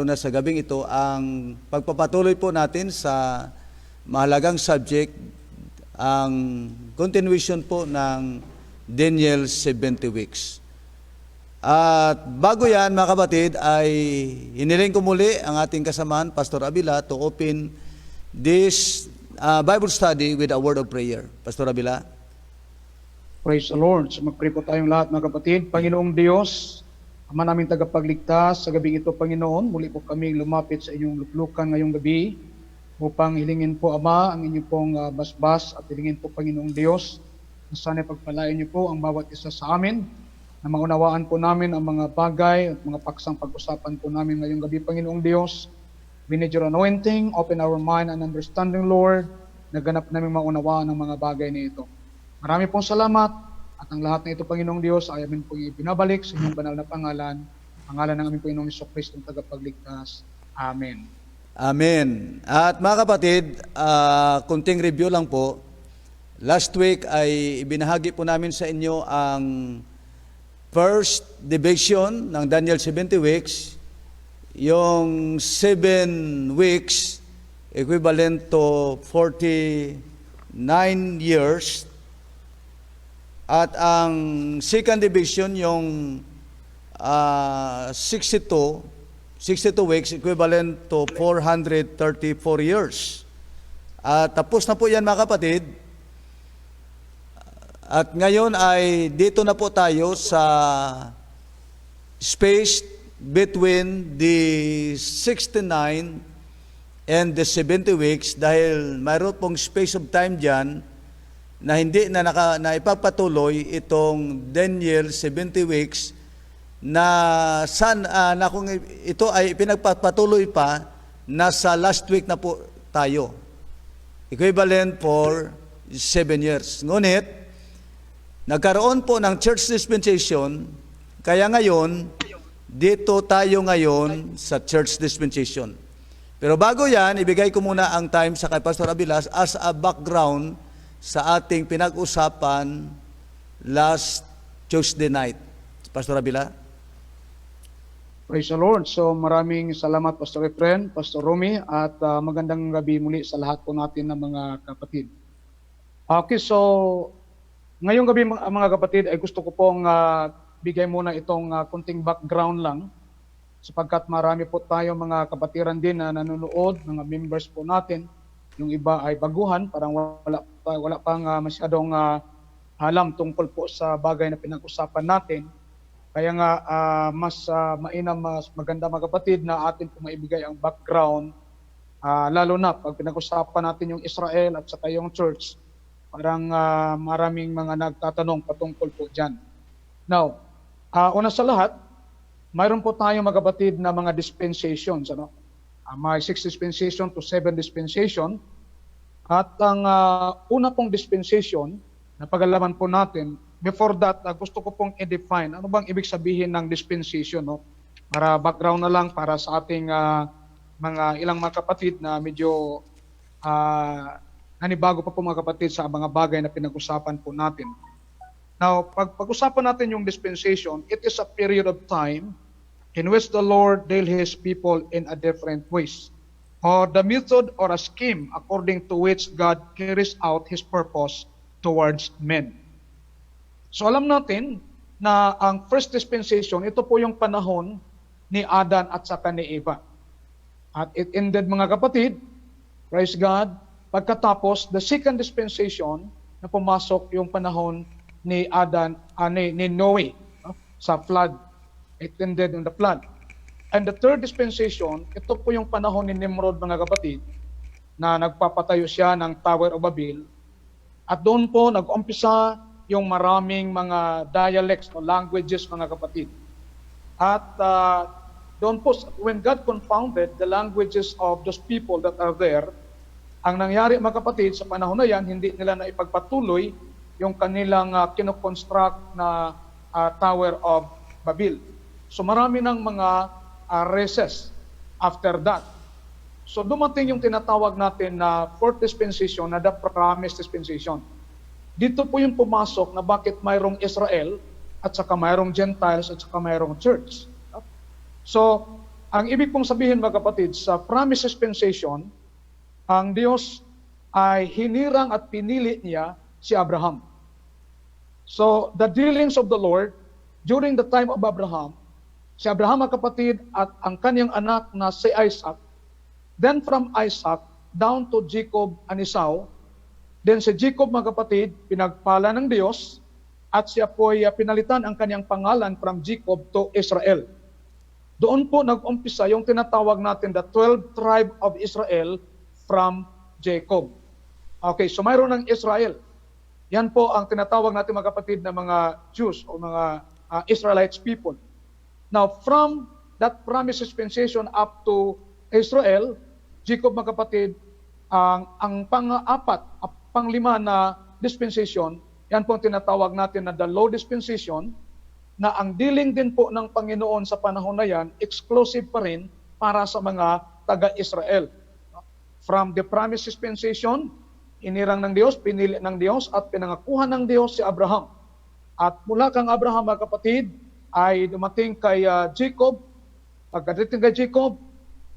na sa gabing ito ang pagpapatuloy po natin sa mahalagang subject, ang continuation po ng Daniel 70 weeks. At bago yan mga kapatid ay hiniling ko muli ang ating kasamahan, Pastor Abila, to open this Bible study with a word of prayer. Pastor Abila. Praise the Lord. So mag-pray po tayong lahat mga kapatid. Panginoong Diyos, Ama naming tagapagligtas, sa gabing ito Panginoon, muli po kami lumapit sa inyong luklukan ngayong gabi upang hilingin po Ama ang inyong pong basbas at hilingin po Panginoong Diyos na sana pagpalain niyo po ang bawat isa sa amin, na maunawaan po namin ang mga bagay at mga paksang pag-usapan po namin ngayong gabi Panginoong Diyos. We need your anointing, open our mind and understanding Lord, na ganap namin maunawaan ang mga bagay na ito. Marami pong salamat. At ang lahat na ito, Panginoong Diyos, ay amin po ipinabalik sa inyong banal na pangalan, pangalan ng aming Panginoong Jesucristo ng tagapagligtas. Amen. Amen. At mga kapatid, kunting review lang po. Last week ay ibinahagi po namin sa inyo ang first division ng Daniel 70 weeks. Yung 7 weeks, equivalent to 49 years. At ang second division, yung 62 weeks, equivalent to 434 years. At tapos na po yan mga kapatid. At ngayon ay dito na po tayo sa space between the 69 and the 70 weeks dahil mayroon pong space of time dyan na hindi na ipagpatuloy itong Daniel 70 weeks na kung ito ay pinagpatuloy pa, nasa last week na po tayo. Equivalent for 7 years. Ngunit, nagkaroon po ng church dispensation, kaya ngayon, dito tayo ngayon sa church dispensation. Pero bago yan, ibigay ko muna ang time sa kay Pastor Abilas as a background sa ating pinag-usapan last Tuesday night. Pastor Abila. Praise the Lord. So maraming salamat Pastor Efren, Pastor Romy, at magandang gabi muli sa lahat po natin ng mga kapatid. Okay, so ngayong gabi mga kapatid ay gusto ko pong bigay muna itong kunting background lang sapagkat marami po tayo mga kapatiran din na nanonood, mga members po natin. Yung iba ay baguhan, parang wala pang masyadong alam tungkol po sa bagay na pinag-usapan natin. Kaya nga mas mainam, mas maganda mga kapatid na atin po maibigay ang background, lalo na pag pinag-usapan natin yung Israel at saka yung church, parang maraming mga nagtatanong patungkol po dyan. Now, una sa lahat, mayroon po tayong mga kapatid na mga dispensations, ano? May 6 dispensation to 7 dispensation. At ang una pong dispensation na pag-alaman po natin, before that, gusto ko pong i-define ano bang ibig sabihin ng dispensation, no? Para background na lang para sa ating mga ilang mga kapatid na medyo nanibago pa po mga kapatid sa mga bagay na pinag-usapan po natin. Now, pag-usapan natin yung dispensation, it is a period of time in which the Lord deal His people in a different ways, or the method or a scheme according to which God carries out His purpose towards men. So alam natin na ang first dispensation, ito po yung panahon ni Adan at saka ni Eva. At it ended mga kapatid, praise God, pagkatapos the second dispensation na pumasok yung panahon ni Adan, ni Noe, no? Sa flood. It ended in the flood. And the third dispensation, ito po yung panahon ni Nimrod mga kapatid, na nagpapatayo siya ng Tower of Babel. At doon po nag-umpisa yung maraming mga dialects o languages mga kapatid. At doon po, when God confounded the languages of those people that are there, ang nangyari mga kapatid sa panahon na yan, hindi nila na ipagpatuloy yung kanilang kinoconstruct na Tower of Babel. So marami ng mga races after that. So dumating yung tinatawag natin na fourth dispensation, na the promised dispensation. Dito po yung pumasok na bakit mayroong Israel at saka mayroong Gentiles at saka mayroong church. So Ang ibig pong sabihin mga kapatid, sa promise dispensation, ang Diyos ay hinirang at pinili niya si Abraham. So, the dealings of the Lord during the time of Abraham, si Abraham mga kapatid at ang kanyang anak na si Isaac, then from Isaac down to Jacob and Esau, then si Jacob mga kapatid, pinagpala ng Diyos at siya po ay pinalitan ang kanyang pangalan from Jacob to Israel. Doon po nag-umpisa yung tinatawag natin the 12 tribe of Israel from Jacob. Okay, so mayroon ng Israel. Yan po ang tinatawag natin mga kapatid na mga Jews o mga Israelites people. Now, from that promise dispensation up to Israel, Jacob mga kapatid, ang pang-apat, pang-lima na dispensation, yan po ang tinatawag natin na the law dispensation, na ang dealing din po ng Panginoon sa panahon na yan, exclusive pa rin para sa mga taga-Israel. From the promise dispensation, inirang ng Diyos, pinili ng Diyos, at pinangakuhan ng Diyos si Abraham. At mula kang Abraham, mga kapatid, ay dumating kay Jacob. Pagkadating kay Jacob,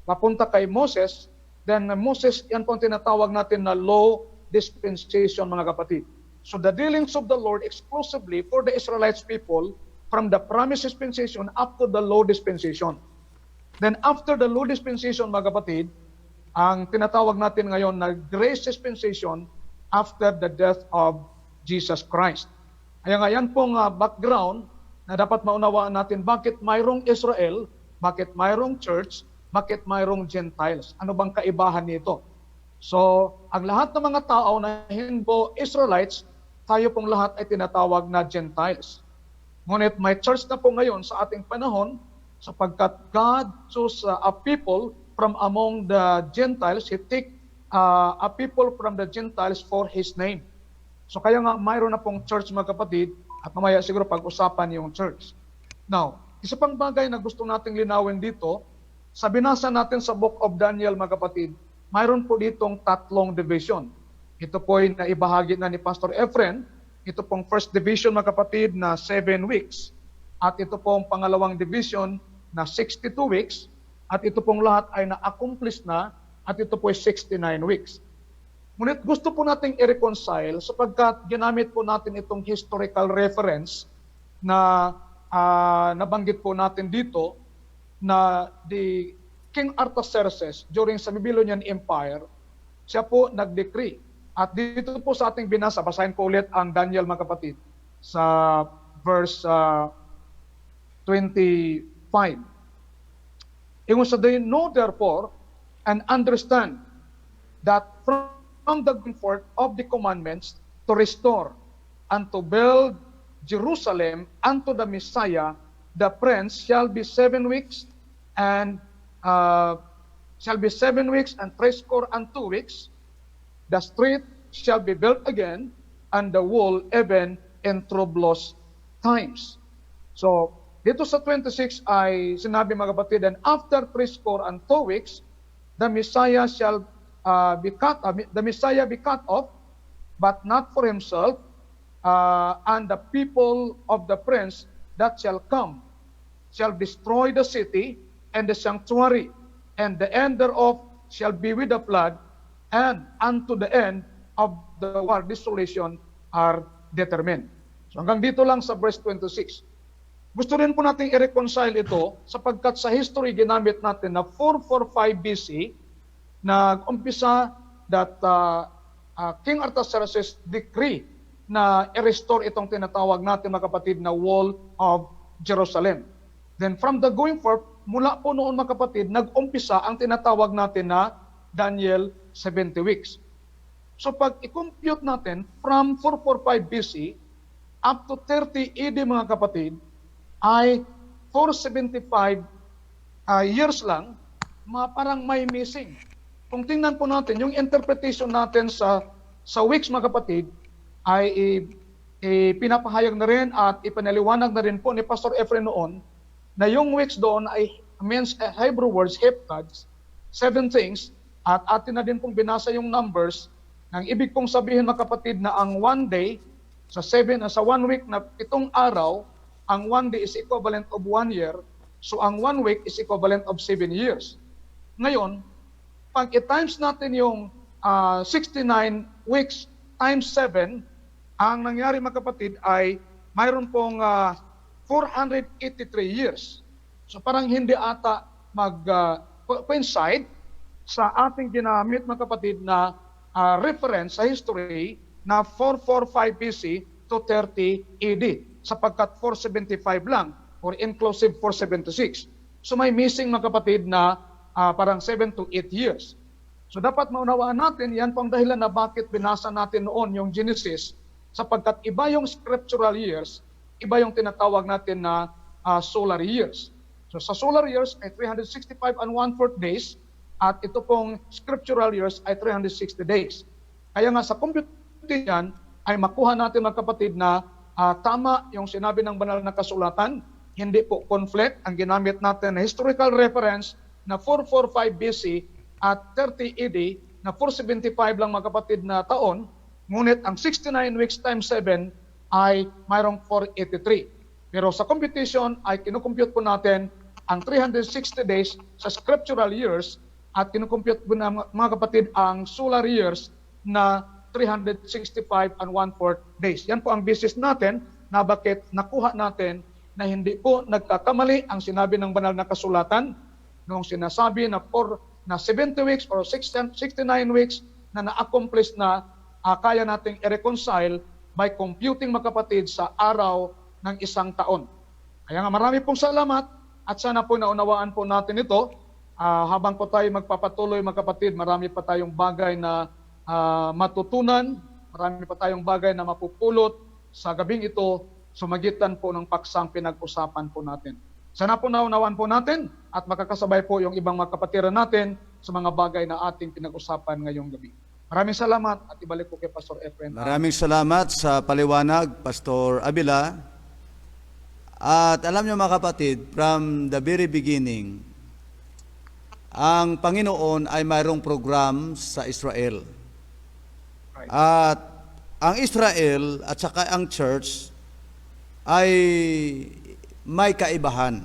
papunta kay Moses. Then Moses, yan po ang tinatawag natin na law dispensation, mga kapatid. So the dealings of the Lord exclusively for the Israelites people from the promise dispensation up to the law dispensation. Then after the law dispensation, mga kapatid, ang tinatawag natin ngayon na grace dispensation after the death of Jesus Christ. Kaya nga yan pong background na dapat maunawaan natin bakit mayroong Israel, bakit mayroong church, bakit mayroong Gentiles. Ano bang kaibahan nito? So, ang lahat ng mga tao na hindi Israelites, tayo pong lahat ay tinatawag na Gentiles. Ngunit may church na po ngayon sa ating panahon sapagkat God chose a people from among the Gentiles. He take a people from the Gentiles for His name. So kaya nga mayroon na pong church mga kapatid at mamaya siguro pag-usapan yung church. Now, isa pang bagay na gusto nating linawin dito, sa binasa natin sa Book of Daniel mga kapatid, mayroon po ditong tatlong division. Ito po ay naibahagi na ni Pastor Efren. Ito pong first division mga kapatid na 7 weeks. At ito pong pangalawang division na 62 weeks. At ito pong lahat ay na-accomplish na at ito po ay 69 weeks. Ngunit gusto po nating i-reconcile sapagkat ginamit po natin itong historical reference na nabanggit po natin dito na the King Artaxerxes during sa Babylonian Empire, siya po nag-decree. At dito po sa ating binasa, basahin ko ulit ang Daniel mga kapatid sa verse 25. It was they know therefore and understand that from the going forth of the commandments to restore and to build Jerusalem unto the Messiah, the prince shall be 7 weeks and 7 weeks and 62 weeks. The street shall be built again and the wall even in troublous times. So dito sa 26 ay sinabi mga kapatid, and after 62 weeks, the Messiah shall be cut off, but not for himself, and the people of the prince that shall come shall destroy the city and the sanctuary, and the end thereof shall be with the flood, and unto the end of the war desolation are determined. So hanggang dito lang sa verse 26. Gusto rin po natin i-reconcile ito sapagkat sa history ginamit natin na 445 BC nag-umpisa that King Artaxerxes decree na i-restore itong tinatawag natin mga kapatid na Wall of Jerusalem. Then from the going forth, mula po noon mga kapatid, nag-umpisa ang tinatawag natin na Daniel 70 weeks. So pag i-compute natin from 445 BC up to 30 AD mga kapatid, ay 475 years lang, parang may missing. Kung tingnan po natin, yung interpretation natin sa weeks mga kapatid, ay pinapahayag na rin at ipinaliwanag na rin po ni Pastor Efren noon, na yung weeks doon ay means Hebrew words, heptads, 7 things, at atin na din pong binasa yung numbers, ng ibig pong sabihin mga kapatid na ang 1 day, sa 1 week na 7 araw, ang 1 day is equivalent of 1 year. So ang 1 week is equivalent of 7 years. Ngayon, pag i-times natin yung 69 weeks times 7, ang nangyari mga kapatid ay mayroon pong 483 years. So parang hindi ata mag-coincide sa ating ginamit mga kapatid na reference sa history na 445 BC to 30 AD sapagkat 475 lang or inclusive 476. So may missing mga kapatid na parang 7 to 8 years. So dapat maunawaan natin, yan pang dahilan na bakit binasa natin noon yung Genesis sapagkat iba yung scriptural years, iba yung tinatawag natin na solar years. So sa solar years ay 365 and 1/4 days at ito pong scriptural years ay 360 days. Kaya nga sa computing yan ay makuha natin mga kapatid na tama yung sinabi ng banal na kasulatan, hindi po conflict ang ginamit natin na historical reference na 445 BC at 30 AD na 475 lang mga kapatid na taon, ngunit ang 69 weeks times 7 ay mayroong 483. Pero sa computation ay kinukompute po natin ang 360 days sa scriptural years at kinukompute po na mga kapatid ang solar years na 365 and 1/4 days. Yan po ang basis natin na bakit nakuha natin na hindi po nagkakamali ang sinabi ng banal na kasulatan noong sinasabi na 70 weeks or 69 weeks na na-accomplish na kaya nating i-reconcile by computing mga kapatid sa araw ng isang taon. Kaya nga marami pong salamat at sana po naunawaan po natin ito. Habang po tayo magpapatuloy mga kapatid, marami pa tayong bagay na matutunan, marami pa tayong bagay na mapupulot sa gabing ito sumagitan po ng paksang pinag-usapan po natin. Sana po naunawaan po natin at makakasabay po yung ibang mga kapatiran natin sa mga bagay na ating pinag-usapan ngayong gabi. Maraming salamat at ibalik po kay Pastor Efren. Maraming salamat sa paliwanag, Pastor Abila. At alam niyo mga kapatid, from the very beginning, ang Panginoon ay mayroong program sa Israel. Right. At ang Israel at saka ang church ay may kaibahan.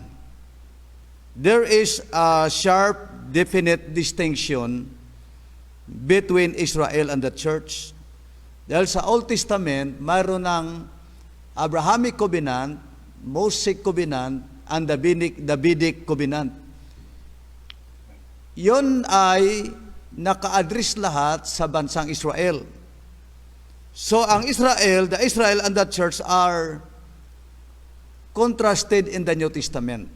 There is a sharp, definite distinction between Israel and the church. Dahil sa Old Testament, mayroon ng Abrahamic Covenant, Mosaic Covenant, and Davidic Covenant. Yon ay naka-address lahat sa bansang Israel. So ang Israel, the Israel and the church are contrasted in the New Testament.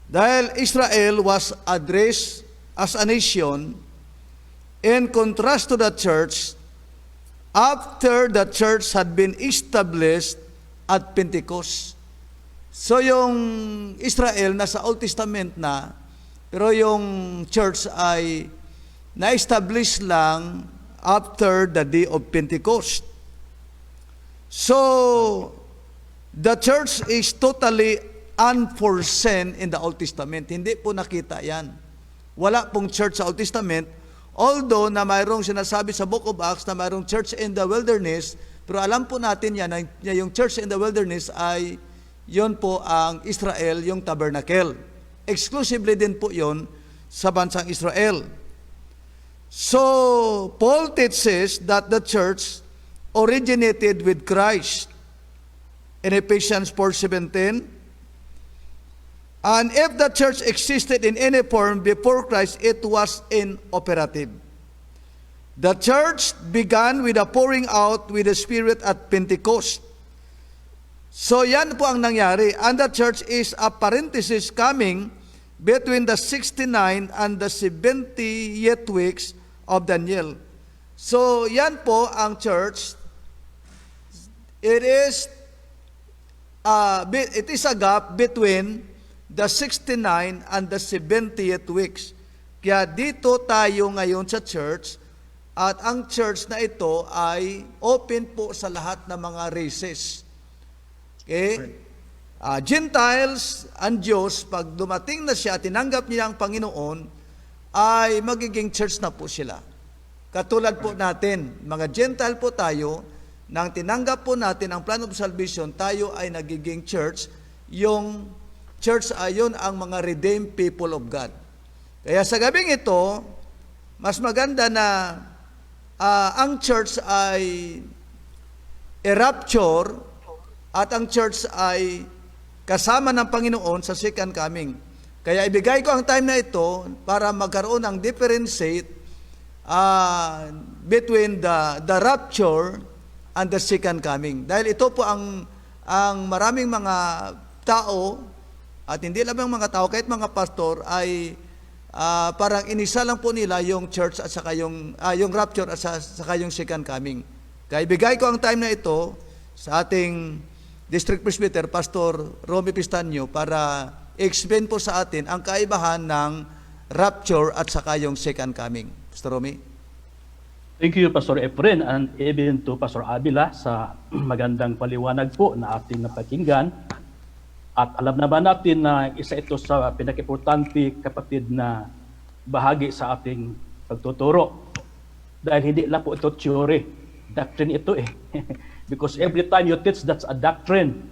Dahil Israel was addressed as a nation in contrast to the church after the church had been established at Pentecost. So yung Israel nasa Old Testament na, pero yung church ay na-establish lang after the day of Pentecost. So the church is totally unforeseen in the Old Testament. Hindi po nakita yan. Wala pong church sa Old Testament. Although na mayroong sinasabi sa Book of Acts na mayroong church in the wilderness, pero alam po natin yan na yung church in the wilderness ay yon po ang Israel, yung tabernacle. Exclusively din po yon sa bansang Israel. So, Paul teaches that the church originated with Christ in Ephesians 4:17. And if the church existed in any form before Christ, it was inoperative. The church began with a pouring out with the Spirit at Pentecost. So yan po ang nangyari. And the church is a parenthesis coming between the 69 and the 70th weeks of Daniel. So yan po ang church. It is a gap between the 69 and the 70th weeks. Kaya dito tayo ngayon sa church, at ang church na ito ay open po sa lahat ng mga races. Okay? Gentiles and Jews, pag dumating na siya, tinanggap niya ang Panginoon, ay magiging church na po sila. Katulad po natin, mga Gentile po tayo, nang tinanggap po natin ang plan of salvation, tayo ay nagiging church. Yung church ayon ang mga redeemed people of God. Kaya sa gabing ito, mas maganda na ang church ay i-rapture at ang church ay kasama ng Panginoon sa second coming. Kaya ibigay ko ang time na ito para magkaroon ng differentiate between the rapture and the second coming. Dahil ito po ang maraming mga tao, at hindi lang mga tao, kahit mga pastor, ay parang inisa lang po nila yung church at saka yung rapture at saka yung second coming. Kaya ibigay ko ang time na ito sa ating District Presbyter, Pastor Romy Pistanyo, para explain po sa atin ang kaibahan ng rapture at saka yung second coming. Pastor Romy? Thank you, Pastor Efren, and even to Pastor Abila sa magandang paliwanag po na ating napakinggan. At alam naman natin na isa ito sa pinaka-importante, kapatid, na bahagi sa ating pagtuturo. Dahil hindi lang po ito theory, doctrine ito eh. Because every time you teach, that's a doctrine.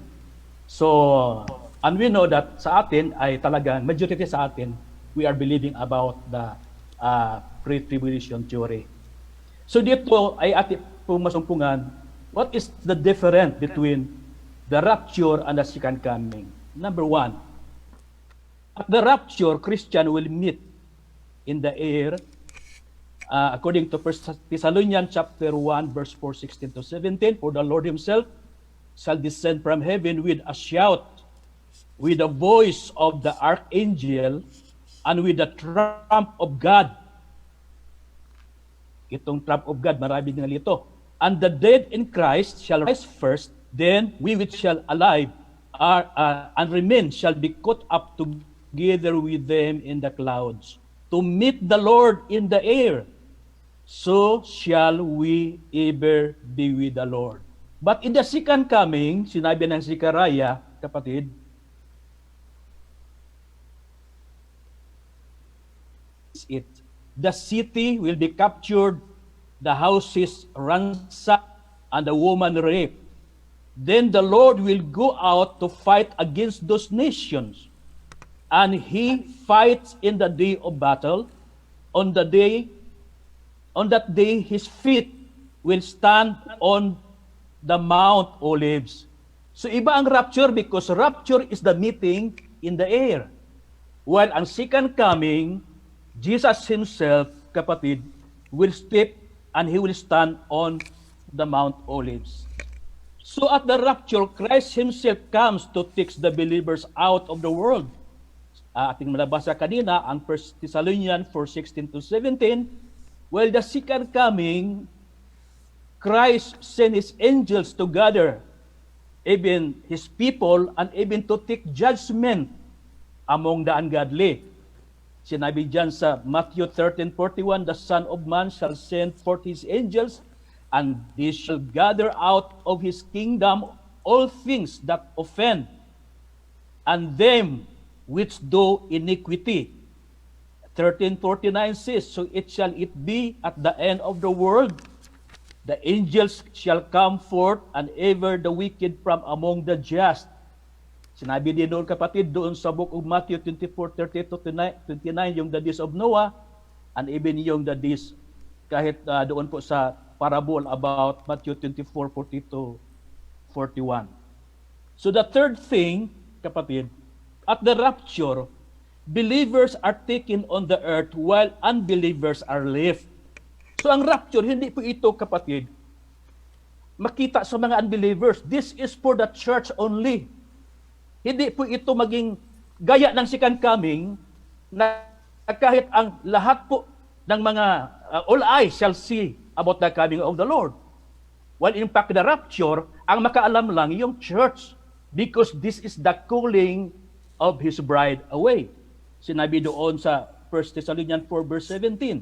So, and we know that sa atin ay talagang, majority sa atin, we are believing about the pre-tribulation theory. So dito ay ating pumasumpungan, what is the difference between the rapture and the second coming? Number one, at the rapture, Christian will meet in the air, according to 1 Thessalonians chapter 1, verse 4, 16 to 17, for the Lord himself shall descend from heaven with a shout, with the voice of the archangel, and with the trump of God. Itong trump of God, marami nga lito. And the dead in Christ shall rise first, then we which shall alive and remain shall be caught up together with them in the clouds, to meet the Lord in the air. So shall we ever be with the Lord. But in the second coming, sinabi ng Zechariah, kapatid, it. The city will be captured, the houses ransacked, and the woman raped. Then the Lord will go out to fight against those nations. And he fights in the day of battle. On that day, his feet will stand on the Mount Olives. So iba ang rapture, because rapture is the meeting in the air. While ang second coming, Jesus himself, kapatid, will step and he will stand on the Mount Olives. So at the rapture, Christ himself comes to take the believers out of the world. Ating malabasa kanina, ang 1 Thessalonians 4:16 to 17, while the second coming, Christ sent his angels to gather even his people and even to take judgment among the ungodly. Sinabi dyan sa Matthew 13:41, the Son of Man shall send forth his angels, and they shall gather out of his kingdom all things that offend, and them which do iniquity. 13:49 says, so it shall it be at the end of the world, the angels shall come forth, and ever the wicked from among the just. Sinabi din doon, kapatid, doon sa book of Matthew 24:30-29, yung the days of Noah, and even yung the days, kahit doon po sa parable about Matthew 24:40-41. So the third thing, kapatid, at the rapture, believers are taken on the earth while unbelievers are left. So ang rapture, hindi po ito, kapatid, makita sa mga unbelievers. This is for the church only. Hindi po ito maging gaya ng second coming na kahit ang lahat po ng mga all eyes shall see about the coming of the Lord. While in fact, the rapture, ang makaalam lang yung church, because this is the calling of his bride away. Sinabi doon sa 1 Thessalonians 4 verse 17.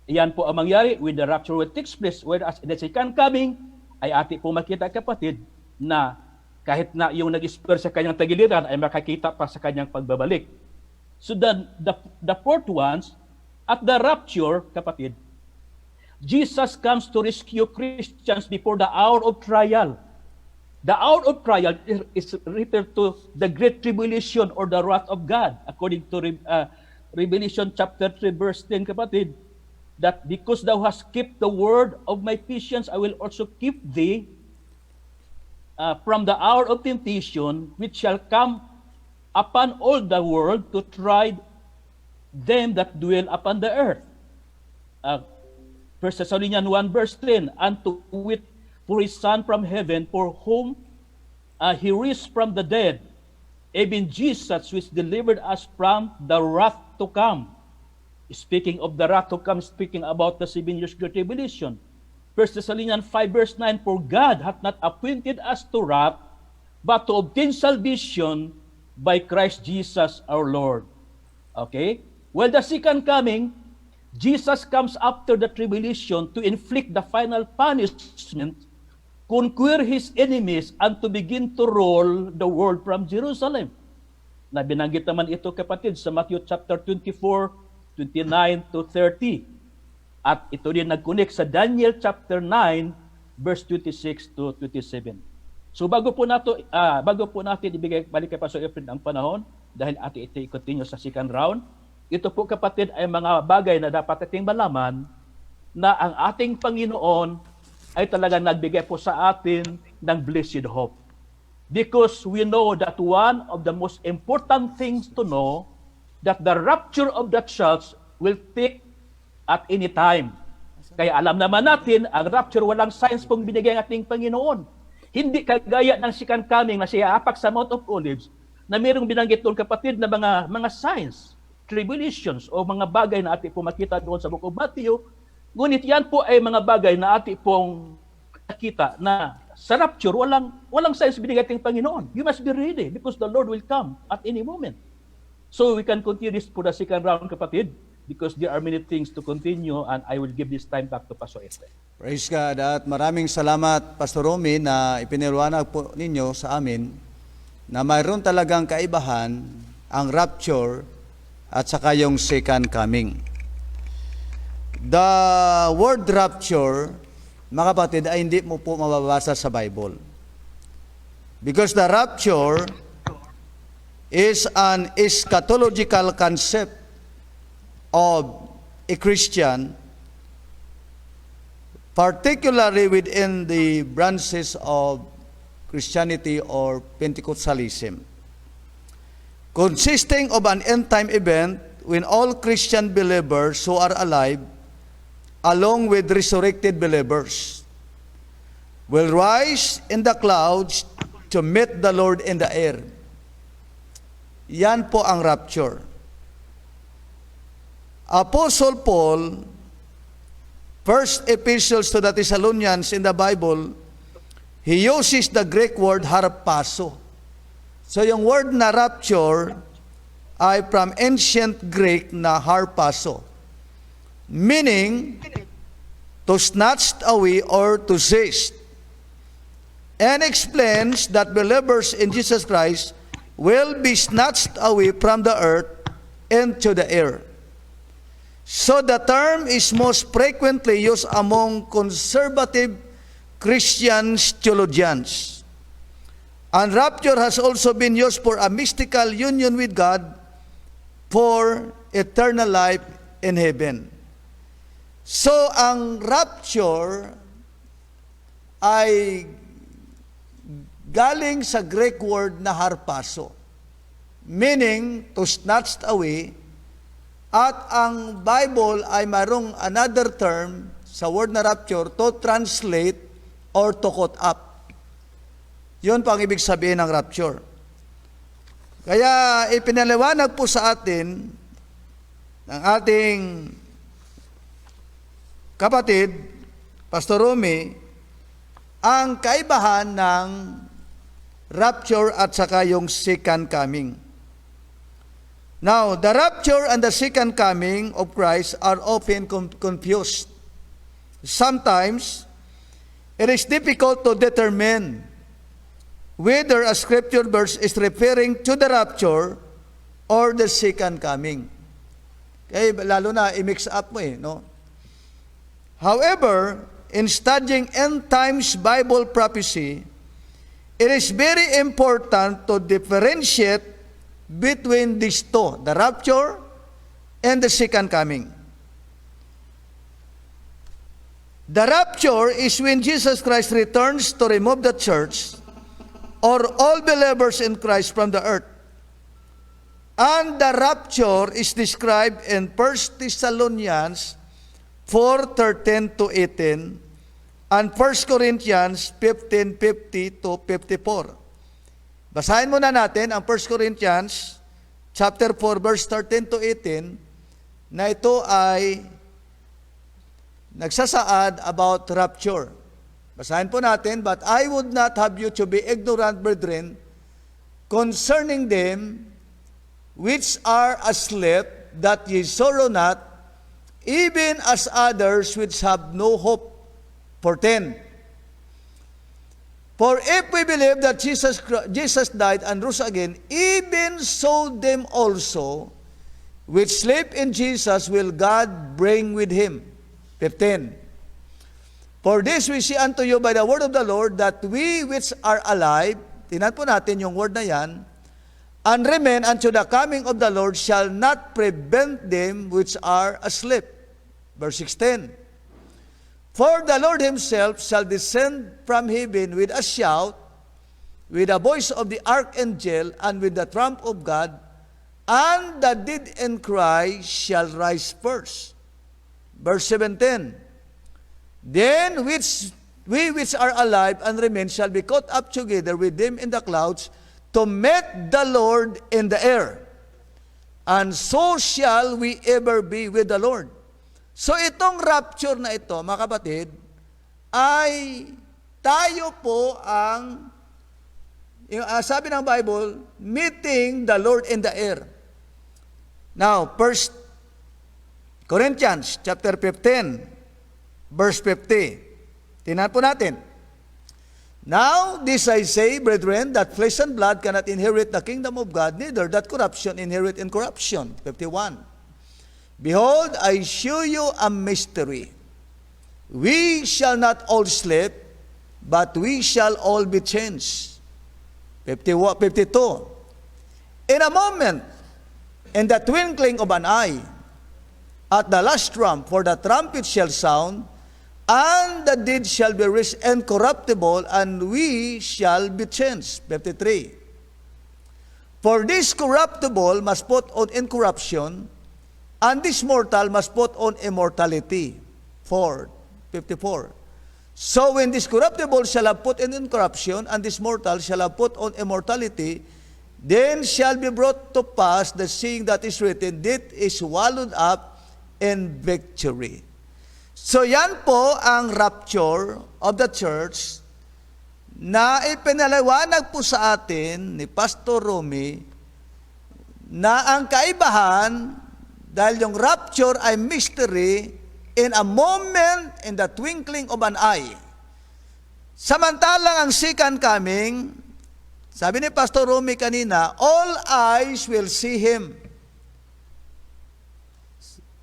Iyan po ang mangyari when the rapture will take place, whereas in the second coming, ay ati po makita, kapatid, na kahit na yung nag-spur sa kanyang tagiliran ay makakita pa sa kanyang pagbabalik. So the fourth ones, at the rapture, kapatid, Jesus comes to rescue Christians before the hour of trial. The hour of trial is referred to the great tribulation or the wrath of God, according to Revelation chapter 3, verse 10, kapatid, that because thou hast kept the word of my patience, I will also keep thee from the hour of temptation, which shall come upon all the world to try them that dwell upon the earth. 1 Thessalonians 1 verse 10, and to wit, for his Son from heaven, for whom he raised from the dead, even Jesus, which delivered us from the wrath to come. Speaking of the wrath to come, speaking about the 7 years great tribulation. 1 Thessalonians 5 verse 9, for God hath not appointed us to wrath, but to obtain salvation by Christ Jesus our Lord. Okay? Well, the second coming, Jesus comes after the tribulation to inflict the final punishment, conquer his enemies, and to begin to rule the world from Jerusalem. Na binanggit naman ito, kapatid, sa Matthew chapter 24, 29 to 30. At ito din nag-connect sa Daniel chapter 9, verse 26 to 27. So bago po natin balik kay Pastor Efren ang panahon, dahil atin ito i-continue sa second round, ito po, kapatid, ay mga bagay na dapat ating malaman na ang ating Panginoon ay talagang nagbigay po sa atin ng blessed hope. Because we know that one of the most important things to know, that the rapture of the church will take at any time. Kaya alam naman natin, ang rapture walang signs pong binigay ng ating Panginoon. Hindi kagaya ng second coming na siya apak sa Mount of Olives, na mayroong binanggit doon, kapatid, na mga signs, tribulations, o mga bagay na ating po makita doon sa Book of Matthew. Ngunit yan po ay mga bagay na ating pong nakita na sa rapture, walang signs binigay ating Panginoon. You must be ready because the Lord will come at any moment. So we can continue this for the second round, kapatid, because there are many things to continue, and I will give this time back to Pastor Efren. Praise God, at maraming salamat, Pastor Romy, na ipinaliwanag po ninyo sa amin na mayroon talagang kaibahan ang rapture at saka yung second coming. The word rapture, mga kapatid, ay hindi mo po mababasa sa Bible. Because the rapture is an eschatological concept of a Christian, particularly within the branches of Christianity or Pentecostalism, consisting of an end-time event when all Christian believers who are alive, along with resurrected believers, will rise in the clouds to meet the Lord in the air. Yan po ang rapture. Apostle Paul, first epistles to the Thessalonians in the Bible, he uses the Greek word harpazo. So yung word na rapture ay from ancient Greek na harpazo, meaning to snatch away or to seize, and explains that believers in Jesus Christ will be snatched away from the earth into the air. So the term is most frequently used among conservative Christian theologians. And rapture has also been used for a mystical union with God for eternal life in heaven. So ang rapture ay galing sa Greek word na harpazo, meaning to snatch away, at ang Bible ay mayroong another term sa word na rapture, to translate or to caught up. Yun po ang ibig sabihin ng rapture. Kaya ipinaliwanag po sa atin ng ating kapatid, Pastor Romy, ang kaibahan ng rapture at saka yung second coming. Now, the rapture and the second coming of Christ are often confused. Sometimes, it is difficult to determine whether a scripture verse is referring to the rapture or the second coming. Kaya lalo na i-mix up mo no? However, in studying end times Bible prophecy, it is very important to differentiate between these two, the rapture and the second coming. The rapture is when Jesus Christ returns to remove the church or all believers in Christ from the earth. And the rapture is described in 1 Thessalonians 4:13 to 18 and 1 Corinthians 15:50 to 54. Basahin muna natin ang 1 Corinthians chapter 4 verse 13 to 18 na ito ay nagsasaad about rapture. Basahin po natin, "But I would not have you to be ignorant, brethren, concerning them which are asleep, that ye sorrow not, even as others which have no hope. For 10. For if we believe that Jesus died and rose again, even so them also which sleep in Jesus will God bring with him." 15. "For this we see unto you by the word of the Lord, that we which are alive," tingnan po natin yung word na yan, "and remain unto the coming of the Lord shall not prevent them which are asleep." Verse 16. "For the Lord himself shall descend from heaven with a shout, with the voice of the archangel, and with the trump of God, and the dead in Christ shall rise first." Verse 17. "Then we which are alive and remain shall be caught up together with them in the clouds, to meet the Lord in the air. And so shall we ever be with the Lord." So itong rapture na ito, mga kapatid, ay tayo po ang, sabi ng Bible, meeting the Lord in the air. Now, 1 Corinthians chapter 15, verse 50. Tingnan po natin. "Now this I say, brethren, that flesh and blood cannot inherit the kingdom of God, neither that corruption inherit incorruption." 51. "Behold, I shew you a mystery. We shall not all sleep, but we shall all be changed." 52. "In a moment, in the twinkling of an eye, at the last trump, for the trumpet shall sound, and the dead shall be raised incorruptible, and we shall be changed." 53. "For this corruptible must put on incorruption, and this mortal must put on immortality." 54. "So when this corruptible shall have put in incorruption, and this mortal shall have put on immortality, then shall be brought to pass the saying that is written, death is swallowed up in victory." So yan po ang rapture of the church na ipinaliwanag po sa atin ni Pastor Romy, na ang kaibahan, dahil yung rapture ay mystery, in a moment, in the twinkling of an eye. Samantalang ang second coming, sabi ni Pastor Romy kanina, all eyes will see Him.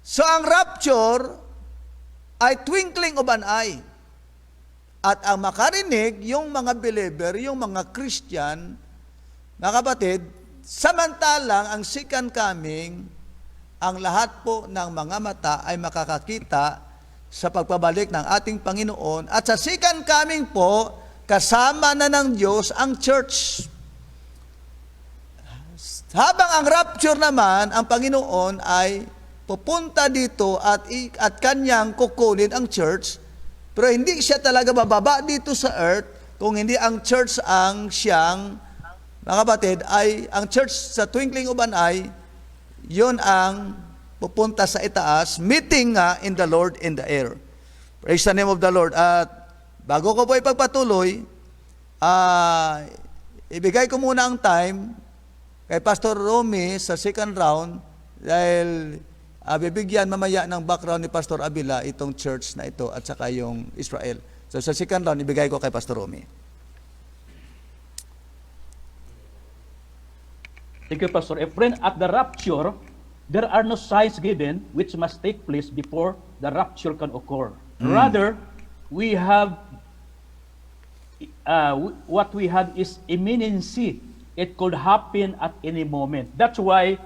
So ang rapture ay twinkling of an eye. At ang makarinig, yung mga believer, yung mga Christian, mga kapatid, samantalang ang second coming, ang lahat po ng mga mata ay makakakita sa pagpabalik ng ating Panginoon. At sa second coming po, kasama na ng Diyos ang church. Habang ang rapture naman, ang Panginoon ay pupunta dito at kanyang kukunin ang church, pero hindi siya talaga bababa dito sa earth, kung hindi ang church ang siyang, mga kapatid, ay ang church sa twinkling of an eye, yun ang pupunta sa itaas, meeting nga in the Lord in the air. Praise the name of the Lord. At bago ko po ipagpatuloy, ibigay ko muna ang time kay Pastor Romy sa second round, dahil bibigyan mamaya ng background ni Pastor Abila itong church na ito at saka yung Israel. So sa second round, ibigay ko kay Pastor Romy. Thank you, Pastor Efren. At the rapture, there are no signs given which must take place before the rapture can occur. Rather, we have what we have is imminency. It could happen at any moment. That's why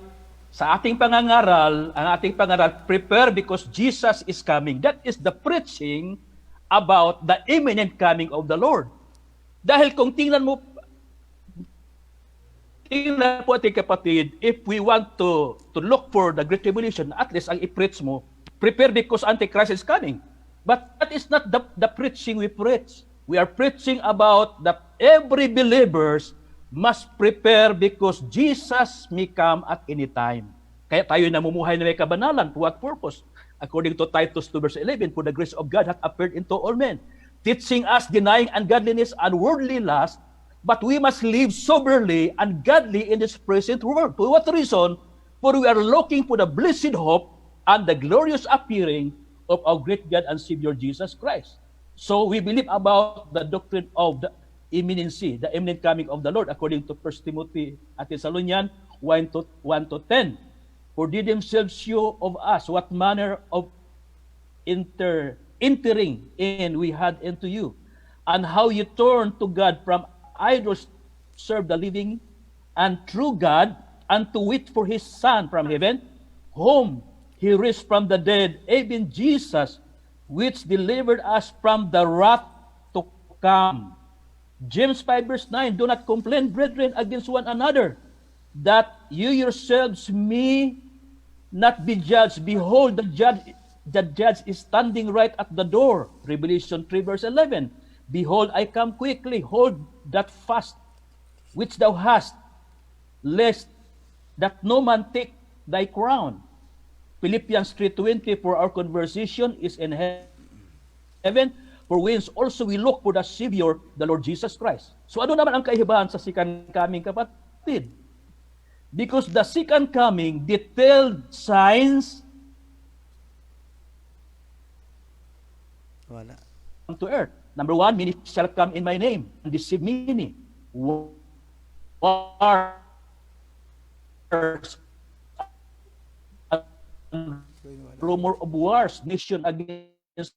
sa ating pangangaral, ang ating pangaral, prepare because Jesus is coming. That is the preaching about the imminent coming of the Lord. Dahil kung tingnan po ating kapatid, if we want to look for the Great Tribulation, at least ang i-preach mo, prepare because Antichrist is coming. But that is not the preaching we preach. We are preaching about that every believers must prepare because Jesus may come at any time. Kaya tayo namumuhay na may kabanalan. To what purpose? According to Titus 2 verse 11, for the grace of God hath appeared into all men, teaching us, denying ungodliness and worldly lust, but we must live soberly and godly in this present world. For what reason? For we are looking for the blessed hope and the glorious appearing of our great God and Savior Jesus Christ. So we believe about the doctrine of the imminency, the imminent coming of the Lord, according to 1 Timothy at Thessalonians 1-10. For they themselves show of us what manner of entering in we had into you, and how you turn to God from idols, serve the living and true God, and to wait for his Son from heaven, whom he raised from the dead, even Jesus, which delivered us from the wrath to come. James 5 verse 9, do not complain, brethren, against one another, that you yourselves may not be judged. Behold, the judge is standing right at the door. Revelation 3 verse 11. Behold, I come quickly. Hold that fast which thou hast, lest that no man take thy crown. Philippians 3:20, for our conversation is in heaven, for whence also we look for the Savior, the Lord Jesus Christ. So ano naman ang kaibahan sa second coming, kapatid? Because the second coming detailed signs Wala. to earth. Number one, many shall come in my name and deceive many. Wars, rumor of wars, nation against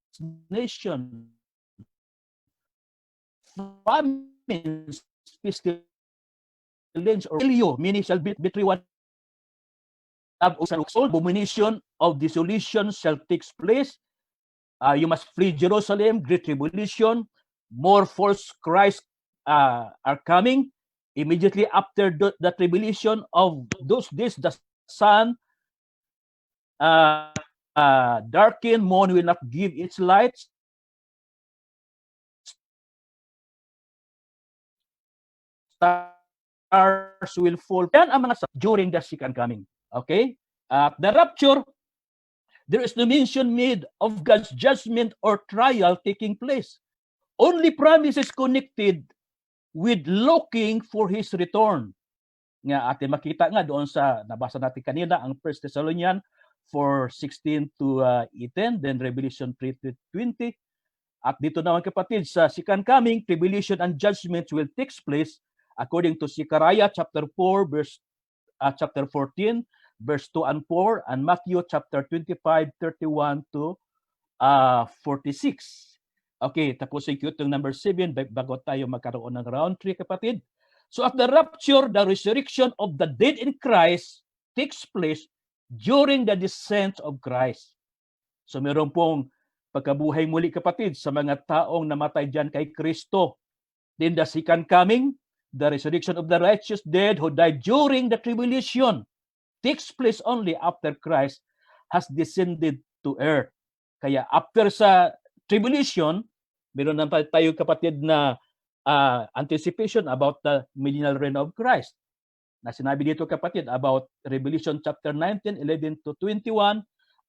nation, famines, pestilence, or many shall betray one another. Abomination of desolation shall take place. You must flee Jerusalem, great tribulation. More false Christ are coming. Immediately after the tribulation of those days, the sun darken, moon will not give its light. Stars will fall. Yan ang mga during the second coming. Okay? The rapture, there is no mention made of God's judgment or trial taking place. Only promises connected with looking for His return. Nga atin makita nga doon sa nabasa natin kanina ang 1 Thessalonians 4:16 to 18, then Revelation 3:20. At dito naman kapatid, sa second coming, tribulation and judgment will take place according to Zechariah chapter 4 verse chapter 14 verse 2 and 4, and Matthew chapter 25:31 to 46. Okay, tapos yung itong number 7 bago tayo magkaroon ng round 3 kapatid. So at the rapture, the resurrection of the dead in Christ takes place during the descent of Christ. So meron pong pagkabuhay muli kapatid sa mga taong namatay dyan kay Kristo. Then the second coming, the resurrection of the righteous dead who died during the tribulation takes place only after Christ has descended to earth. Kaya after sa tribulation, meron na tayo kapatid na anticipation about the millennial reign of Christ. Na sinabi dito kapatid about Revelation chapter 19, 11 to 21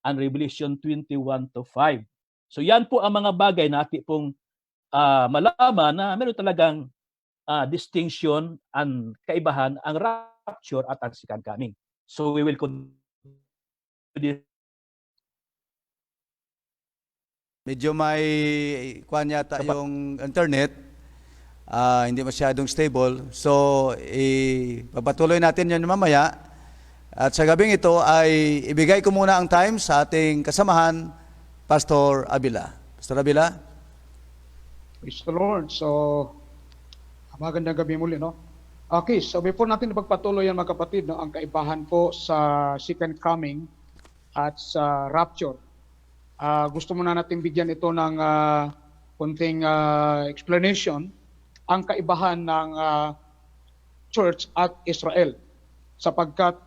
and Revelation 21 to 5. So yan po ang mga bagay na ating pong malaman na meron talagang distinction and kaibahan ang rapture at ang second coming. So we will continue. Medyo may kuhan yata yung internet, hindi masyadong stable. So, papatuloy natin yan mamaya. At sa gabing ito ay ibigay ko muna ang time sa ating kasamahan, Pastor Abila. Pastor Abila? Praise the Lord. So, Magandang gabi muli, no? Okay, so before natin ipagpatuloy yan mga kapatid, no, ang kaibahan po sa second coming at sa rapture, gusto muna natin bigyan ito ng konting explanation, ang kaibahan ng church at Israel. Sapagkat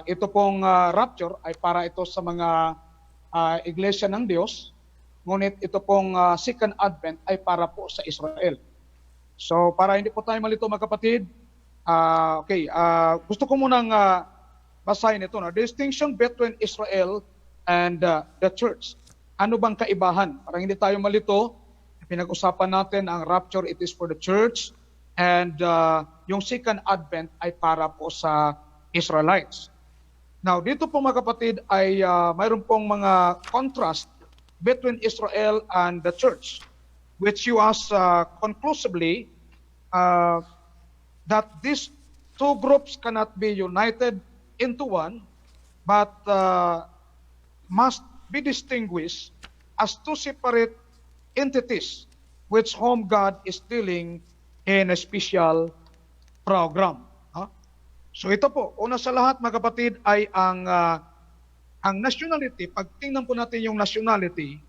ito pong rapture ay para ito sa mga iglesia ng Diyos, ngunit ito pong second advent ay para po sa Israel. So para hindi po tayo malito mga kapatid, gusto ko munang basahin ito. No? Distinction between Israel and the church. Ano bang kaibahan? Para hindi tayo malito, pinag-usapan natin ang rapture, it is for the church, and yung second advent ay para po sa Israelites. Now, dito po mga kapatid ay mayroon pong mga contrast between Israel and the church, which you ask conclusively that these two groups cannot be united into one, but must be distinguished as two separate entities which whom God is dealing in a special program. So ito po, una sa lahat mga kapatid ay ang nationality. Pag tingnan po natin yung nationality,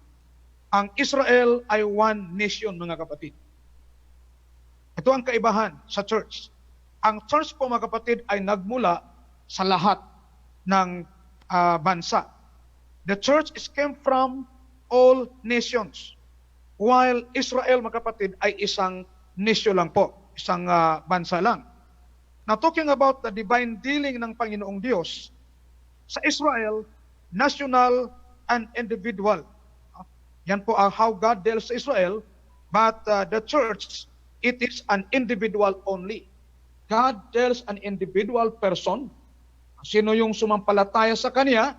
ang Israel ay one nation mga kapatid. Ito ang kaibahan sa church. Ang church po mga kapatid ay nagmula sa lahat ng bansa. The church came from all nations. While Israel mga kapatid ay isang nation lang po, isang bansa lang. Now talking about the divine dealing ng Panginoong Diyos, sa Israel, national and individual. Yan po ang how God deals sa Israel, but the church, it is an individual only. God deals an individual person. Sino yung sumampalataya sa Kanya,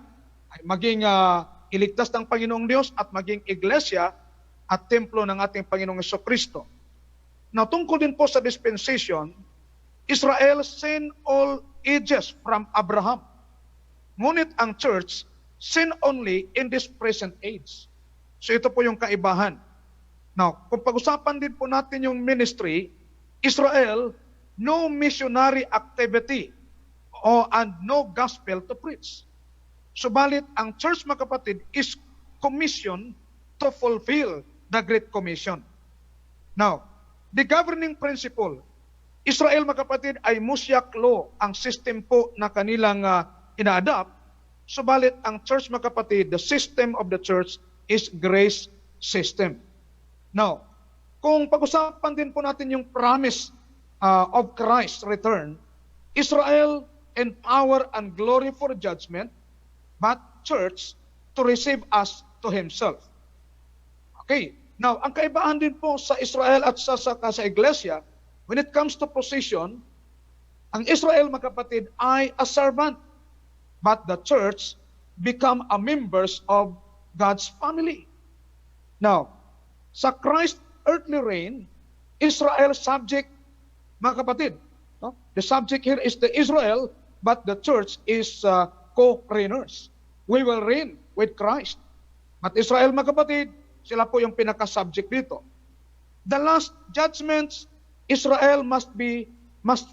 ay maging iligtas ng Panginoong Diyos at maging iglesia at templo ng ating Panginoong Jesucristo. Now, tungkol din po sa dispensation, Israel seen all ages from Abraham. Ngunit ang church, seen only in this present age. So ito po yung kaibahan. Now, kung pag-usapan din po natin yung ministry, Israel, no missionary activity and no gospel to preach. Subalit, ang church mga kapatid is commissioned to fulfill the Great Commission. Now, the governing principle, Israel mga kapatid ay Mosaic law, ang system po na kanilang ina-adapt. Subalit, ang church mga kapatid, the system of the church is grace system. Now, kung pag-usapan din po natin yung promise of Christ's return, Israel in power and glory for judgment, but church to receive us to Himself. Okay, now ang kaibahan din po sa Israel at sa iglesia, when it comes to position, ang Israel mga kapatid ay a servant, but the church become a members of God's family. Now, sa Christ's earthly reign, Israel subject, mga kapatid. No? The subject here is the Israel, but the church is co-reigners. We will reign with Christ. But Israel, mga kapatid, sila po yung pinaka-subject dito. The last judgments, Israel must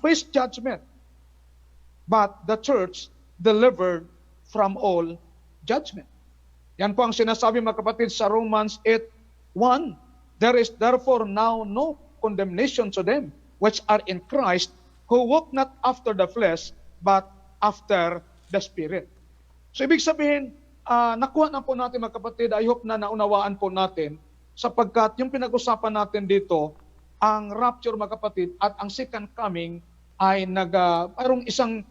face judgment. But the church delivered from all judgment. Yan po ang sinasabi mga kapatid sa Romans 8:1. There is therefore now no condemnation to them which are in Christ, who walk not after the flesh, but after the Spirit. So ibig sabihin, nakuha na po natin mga kapatid, I hope na naunawaan po natin, sapagkat yung pinag-usapan natin dito, ang rapture mga kapatid at ang second coming ay mayroong isang,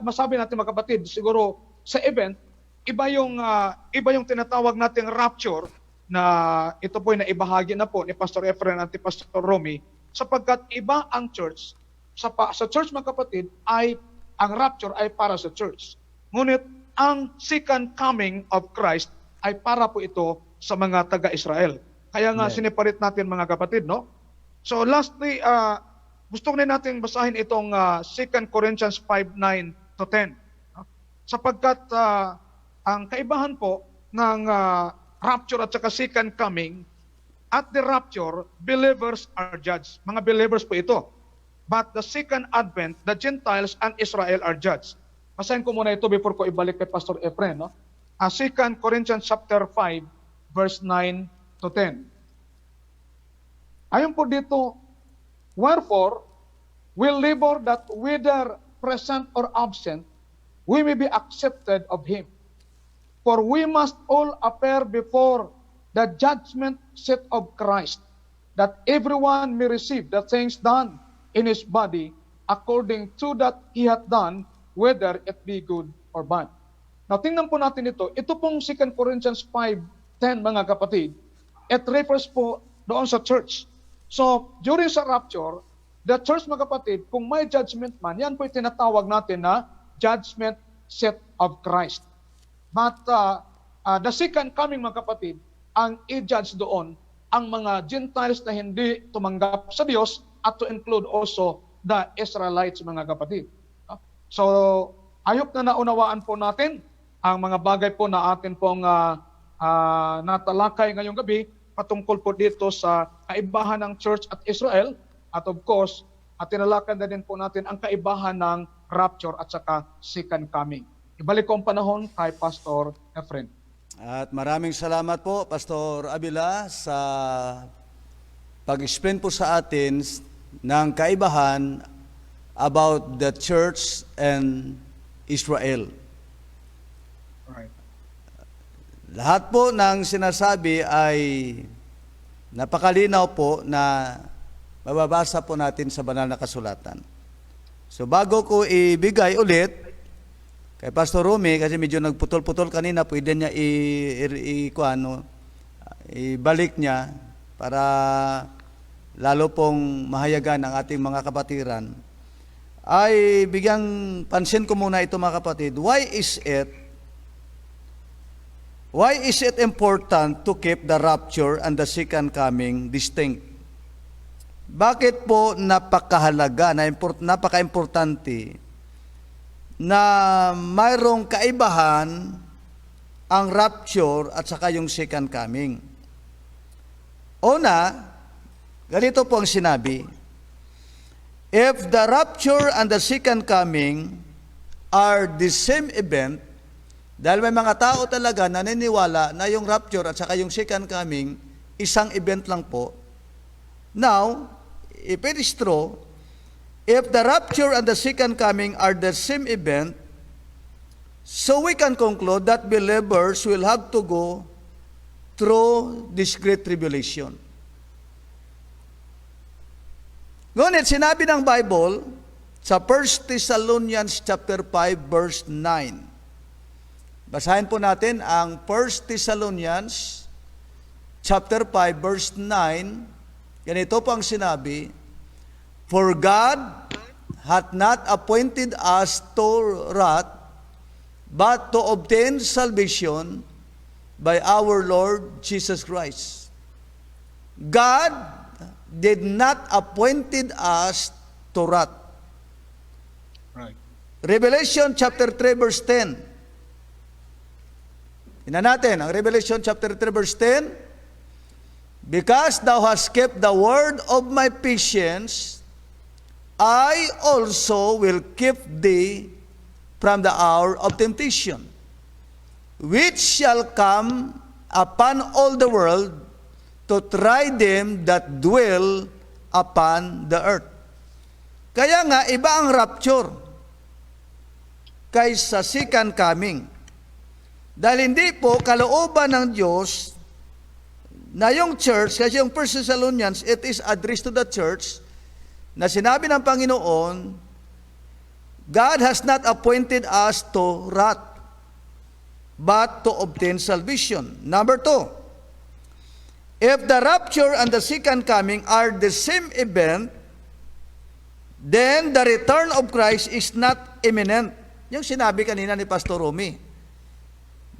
masabi natin mga kapatid, siguro sa event, iba yung tinatawag nating rapture, na ito po ay naibahagi na po ni Pastor Efren at ni Pastor Romy, sapagkat iba ang church. Sa church mga kapatid, ang rapture ay para sa church. Ngunit ang second coming of Christ ay para po ito sa mga taga-Israel. Kaya nga siniparit natin mga kapatid, no? So lastly, gusto rin natin basahin itong 2 Corinthians 5:9 to 10. No? Sapagkat ang kaibahan po ng rapture at saka second coming at the rapture, believers are judged. Mga believers po ito. But the second advent, the Gentiles and Israel are judged. Basahin ko muna ito before ko ibalik kay Pastor Efren. No? 2 Corinthians chapter 5, verse 9 to 10. Ayon po dito, wherefore, we labor that whether present or absent, we may be accepted of Him. For we must all appear before the judgment seat of Christ, that everyone may receive the things done in his body according to that he hath done, whether it be good or bad. Now, tingnan po natin ito. Ito pong 2 Corinthians 5:10, mga kapatid, it refers po doon sa church. So, during sa rapture, the church, mga kapatid, kung may judgment man, yan po yung tinatawag natin na judgment seat of Christ. But the second coming, mga kapatid, ang i-judge doon ang mga Gentiles na hindi tumanggap sa Diyos at to include also the Israelites, mga kapatid. So, ayok na naunawaan po natin ang mga bagay po na atin pong natalakay ngayong gabi patungkol po dito sa kaibahan ng Church at Israel at of course, at tinalakan na din po natin ang kaibahan ng rapture at saka second coming. Ibalik ko ang panahon kay Pastor Efren. At maraming salamat po, Pastor Abila, sa pag-explain po sa atin ng kaibahan about the church and Israel. Right. Lahat po ng sinasabi ay napakalinaw po na mababasa po natin sa banal na kasulatan. So bago ko ibigay ulit kay Pastor Romy, kasi medyo nagputol-putol kanina, pwede niya ibalik niya para lalo pong mahayagan ang ating mga kapatiran, ay bigyang pansin ko muna ito, mga kapatid. Why is it important to keep the rapture and the second coming distinct? Bakit po napakahalaga, napaka-importante na mayroong kaibahan ang rapture at saka yung second coming? Una, ganito po ang sinabi, if the rapture and the second coming are the same event, dahil may mga tao talaga na naniniwala na yung rapture at saka yung second coming, isang event lang po. Now, if it is true, if the rapture and the second coming are the same event, so we can conclude that believers will have to go through this great tribulation. Ngunit sinabi ng Bible sa 1 Thessalonians chapter 5 verse 9. Basahin po natin ang 1 Thessalonians chapter 5 verse 9. Ganito po ang sinabi, for God hath not appointed us to wrath, but to obtain salvation by our Lord Jesus Christ. God did not appointed us to wrath. Right. Revelation chapter 3 verse 10. Tingnan natin ang Revelation chapter 3 verse 10. Because thou hast kept the word of my patience, I also will keep thee from the hour of temptation, which shall come upon all the world to try them that dwell upon the earth. Kaya nga, iba ang rapture kaysa second coming. Dahil hindi po kalooban ng Diyos na yung church, kasi yung 1 Thessalonians, it is addressed to the church, na sinabi ng Panginoon, God has not appointed us to wrath, but to obtain salvation. Number 2, if the rapture and the second coming are the same event, then the return of Christ is not imminent. Yung sinabi kanina ni Pastor Romy.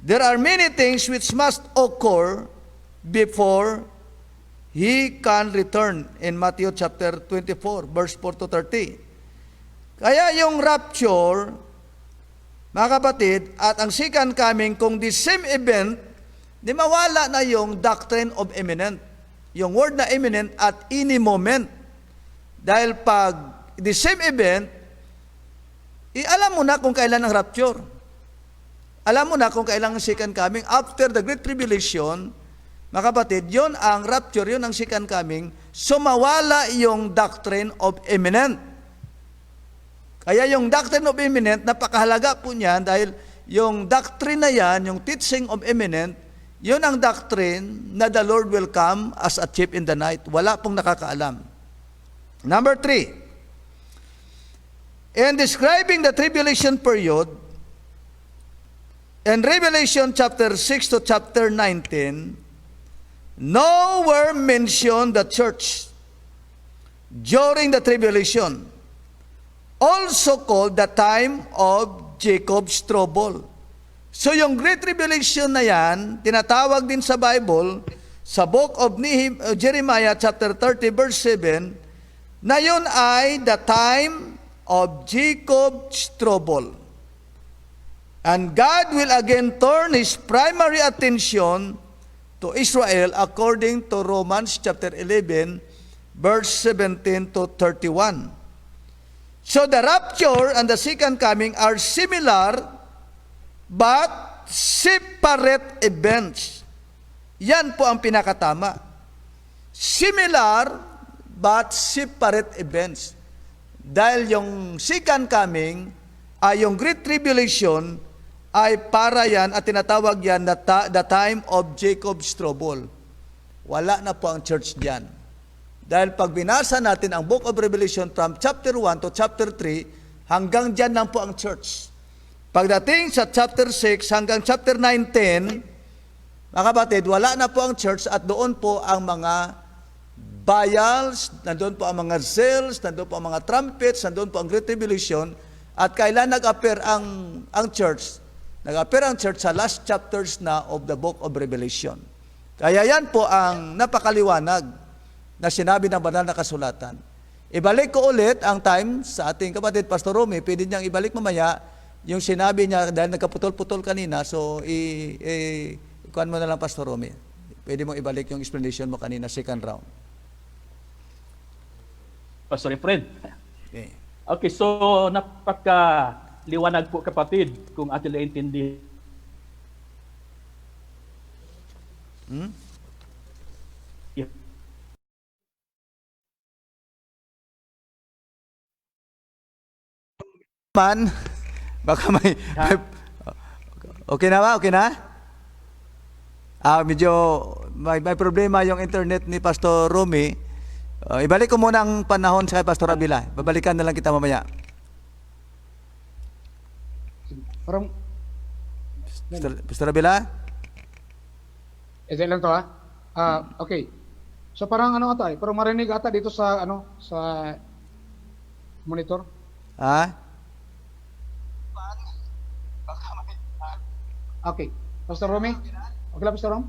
There are many things which must occur before He can return in Matthew chapter 24, verse 4 to 30. Kaya yung rapture, mga kapatid, at ang second coming, kung the same event, di mawala na yung doctrine of imminent. yung word na imminent at any moment. Dahil pag the same event, alam mo na kung kailan ang rapture. Alam mo na kung kailan ang second coming. After the Great Tribulation, mga kapatid, yun ang rapture, yun ang second coming, sumawala yung doctrine of imminent. Kaya yung doctrine of imminent, napakahalaga po niyan dahil yung doctrine na yan, yung teaching of imminent, yun ang doctrine na the Lord will come as a thief in the night. Wala pong nakakaalam. Number 3, in describing the tribulation period, in Revelation chapter 6 to chapter 19, nowhere mention the church during the tribulation, also called the time of Jacob's trouble. So yung Great Tribulation na yan, tinatawag din sa Bible, sa book of Jeremiah chapter 30 verse 7, na yun ay the time of Jacob's trouble. And God will again turn His primary attention to Israel according to Romans chapter 11 verse 17 to 31. So the rapture and the second coming are similar but separate events. Yan po ang pinakatama. Similar but separate events. Dahil yung second coming ay yung Great Tribulation ay para yan at tinatawag yan the time of Jacob's trouble. Wala na po ang church diyan. Dahil pag binasa natin ang Book of Revelation from chapter 1 to chapter 3, hanggang diyan lang po ang church. Pagdating sa chapter 6 hanggang chapter 9, 10, mga kapatid, wala na po ang church at doon po ang mga Baals, nandoon po ang mga zeals, nandoon po ang mga trumpets, nandoon po ang Great Tribulation. At kailan nag-appear ang church? Nag-appear ang church sa last chapters na of the Book of Revelation. Kaya yan po ang napakaliwanag na sinabi ng banal na kasulatan. Ibalik ko ulit ang time sa ating kapatid, Pastor Romy. Pwede niyang ibalik mamaya yung sinabi niya dahil nagkaputol-putol kanina. So, ikuhan mo na lang, Pastor Romy. Pwede mong ibalik yung explanation mo kanina, second round. Pastor Efren. Okay. Okay, so napaka-liwanag po kapatid kung atin naintindi. Yeah. Man, baka okay na ba? Okay na? Medyo may problema yung internet ni Pastor Romy. Ibalik ko muna ang panahon sa Pastor Abila. Babalikan na lang kita mamaya. Parang, Pastor Abila? ito lang to okay. So parang ano ata parang marinig ata dito sa sa monitor. Okay. Pastor Romy? Okay lang, Pastor Rom?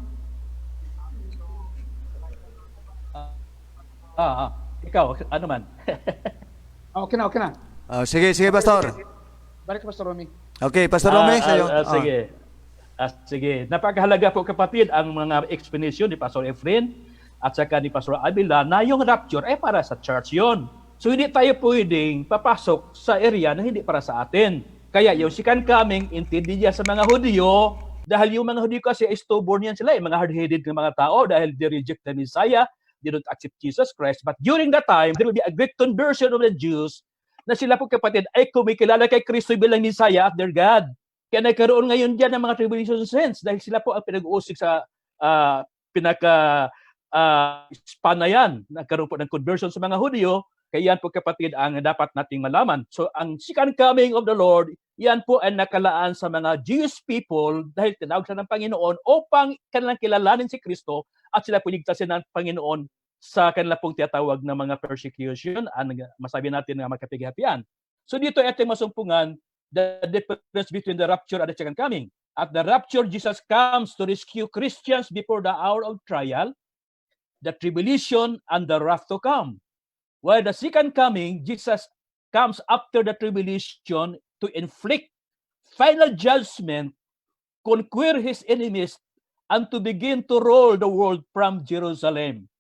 Ikaw, ano man? Okay na, okay na. Sige, Pastor. Balik ka, Pastor Romy. Okay, Pastor Romy, sa'yo. Sige. Sige. Napakahalaga po kapatid ang mga explanation ni Pastor Efren at saka ni Pastor Abila na yung rapture ay para sa church yon. So hindi tayo pwedeng papasok sa area na hindi para sa atin. Kaya yung second coming, intindi niya sa mga Hudyo, dahil yung mga Hudyo kasi ay stubborn yan sila, mga hard-headed ng mga tao dahil they reject the Messiah, they don't accept Jesus Christ. But during that time, there will be a great conversion of the Jews na sila po kapatid ay kumikilala kay Kristo bilang Messiah at their God. Kaya nagkaroon ngayon dyan ng mga tribulation saints dahil sila po ang pinag-uusig sa span na yan. Nagkaroon po ng conversion sa mga Hudyo. Kaya yan po kapatid ang dapat nating malaman. So ang second coming of the Lord, yan po ay nakalaan sa mga Jewish people dahil tinawag sila ng Panginoon upang kanilang kilalanin si Kristo at sila puligtasin ng Panginoon sa kanila pong tinatawag na mga persecution, masabi natin na magkapighatian. So dito ay ating masumpungan the difference between the rapture and the second coming. At the rapture, Jesus comes to rescue Christians before the hour of trial, the tribulation, and the wrath to come. While the second coming, Jesus comes after the tribulation to inflict final judgment, conquer his enemies, and to begin to rule the world from Jerusalem.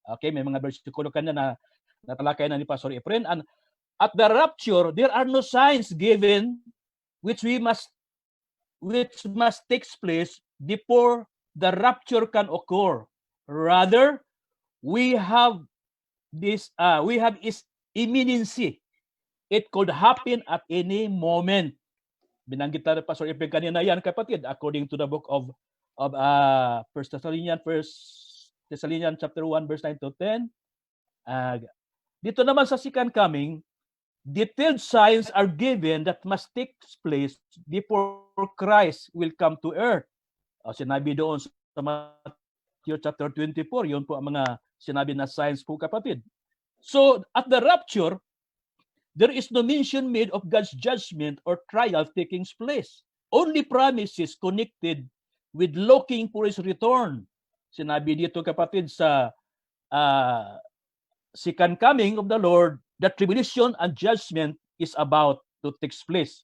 Okay, may mga bersikulo kanya na natalakay na ni Pastor Efren. And at the rapture, there are no signs given which must take place before the rapture can occur. Rather, we have is imminency. It could happen at any moment. Binanggit na rin Pastor Efren kanina yan, kapatid, according to the book of 1 Thessalonians chapter 1 verse 9 to 10. Dito naman sa second coming, detailed signs are given that must take place before Christ will come to earth. Sinabi doon sa Matthew chapter 24, yun po ang mga sinabi na signs po, kapatid. So, at the rapture, there is no mention made of God's judgment or trial taking place. Only promises connected with looking for His return. Sinabi dito, kapatid, sa second coming of the Lord, the tribulation and judgment is about to take place.